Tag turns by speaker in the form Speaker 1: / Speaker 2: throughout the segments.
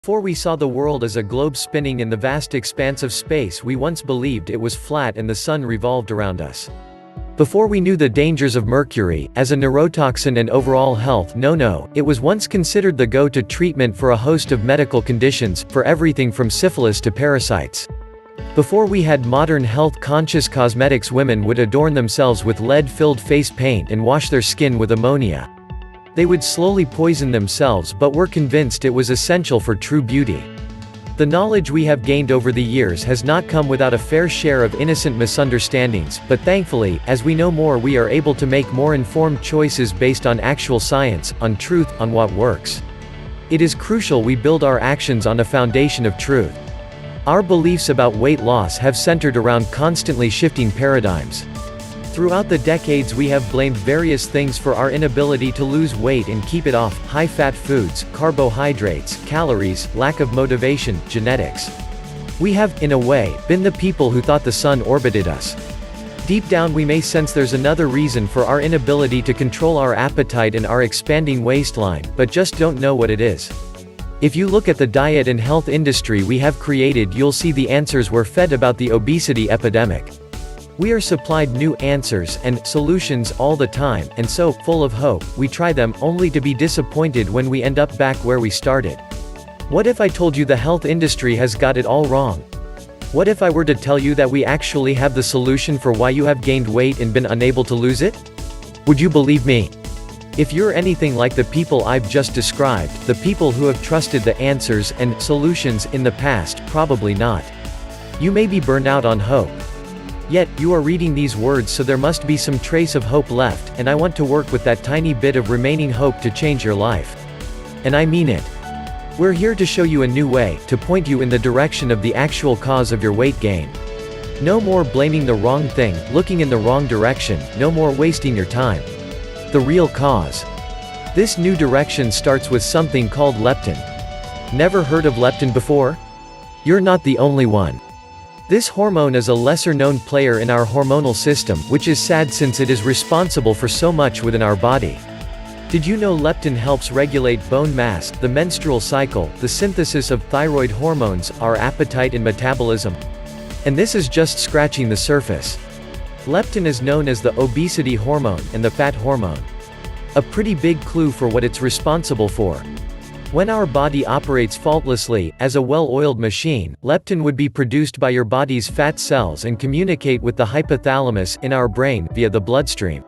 Speaker 1: Before we saw the world as a globe spinning in the vast expanse of space, we once believed it was flat and the sun revolved around us. Before we knew the dangers of mercury, as a neurotoxin and overall health no-no, it was once considered the go-to treatment for a host of medical conditions, for everything from syphilis to parasites. Before we had modern health-conscious cosmetics, women would adorn themselves with lead-filled face paint and wash their skin with ammonia. They would slowly poison themselves but were convinced it was essential for true beauty. The knowledge we have gained over the years has not come without a fair share of innocent misunderstandings, but thankfully, as we know more, we are able to make more informed choices based on actual science, on truth, on what works. It is crucial we build our actions on a foundation of truth. Our beliefs about weight loss have centered around constantly shifting paradigms. Throughout the decades we have blamed various things for our inability to lose weight and keep it off: high-fat foods, carbohydrates, calories, lack of motivation, genetics. We have, in a way, been the people who thought the sun orbited us. Deep down we may sense there's another reason for our inability to control our appetite and our expanding waistline, but just don't know what it is. If you look at the diet and health industry we have created, you'll see the answers we're fed about the obesity epidemic. We are supplied new answers and solutions all the time, and so, full of hope, we try them, only to be disappointed when we end up back where we started. What if I told you the health industry has got it all wrong? What if I were to tell you that we actually have the solution for why you have gained weight and been unable to lose it? Would you believe me? If you're anything like the people I've just described, the people who have trusted the answers and solutions in the past, probably not. You may be burned out on hope. Yet, you are reading these words, so there must be some trace of hope left, and I want to work with that tiny bit of remaining hope to change your life. And I mean it. We're here to show you a new way, to point you in the direction of the actual cause of your weight gain. No more blaming the wrong thing, looking in the wrong direction, no more wasting your time. The real cause. This new direction starts with something called leptin. Never heard of leptin before? You're not the only one. This hormone is a lesser-known player in our hormonal system, which is sad since it is responsible for so much within our body. Did you know leptin helps regulate bone mass, the menstrual cycle, the synthesis of thyroid hormones, our appetite and metabolism? And this is just scratching the surface. Leptin is known as the obesity hormone and the fat hormone. A pretty big clue for what it's responsible for. When our body operates faultlessly, as a well-oiled machine, leptin would be produced by your body's fat cells and communicate with the hypothalamus in our brain via the bloodstream.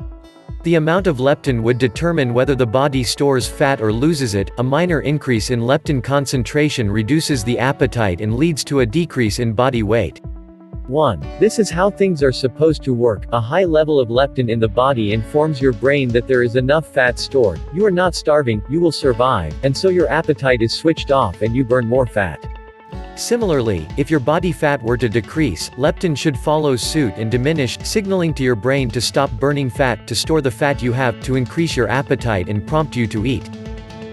Speaker 1: The amount of leptin would determine whether the body stores fat or loses it. A minor increase in leptin concentration reduces the appetite and leads to a decrease in body weight. 1. This is how things are supposed to work. A high level of leptin in the body informs your brain that there is enough fat stored. You are not starving, you will survive, and so your appetite is switched off and you burn more fat. Similarly, if your body fat were to decrease, leptin should follow suit and diminish, signaling to your brain to stop burning fat, to store the fat you have, to increase your appetite and prompt you to eat.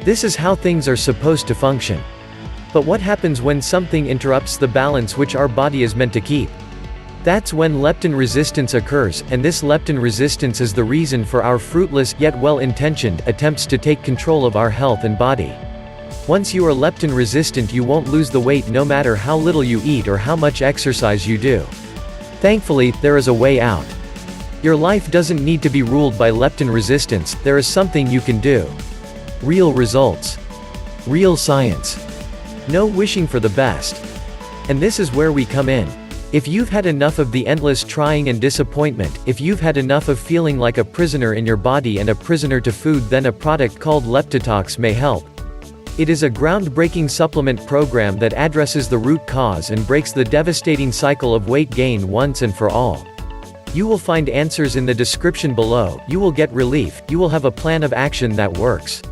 Speaker 1: This is how things are supposed to function. But what happens when something interrupts the balance which our body is meant to keep? That's when leptin resistance occurs, and this leptin resistance is the reason for our fruitless, yet well-intentioned, attempts to take control of our health and body. Once you are leptin resistant, you won't lose the weight no matter how little you eat or how much exercise you do. Thankfully, there is a way out. Your life doesn't need to be ruled by leptin resistance. There is something you can do. Real results. Real science. No wishing for the best. And this is where we come in. If you've had enough of the endless trying and disappointment, if you've had enough of feeling like a prisoner in your body and a prisoner to food, then a product called Leptitox may help. It is a groundbreaking supplement program that addresses the root cause and breaks the devastating cycle of weight gain once and for all. You will find answers in the description below, you will get relief, you will have a plan of action that works.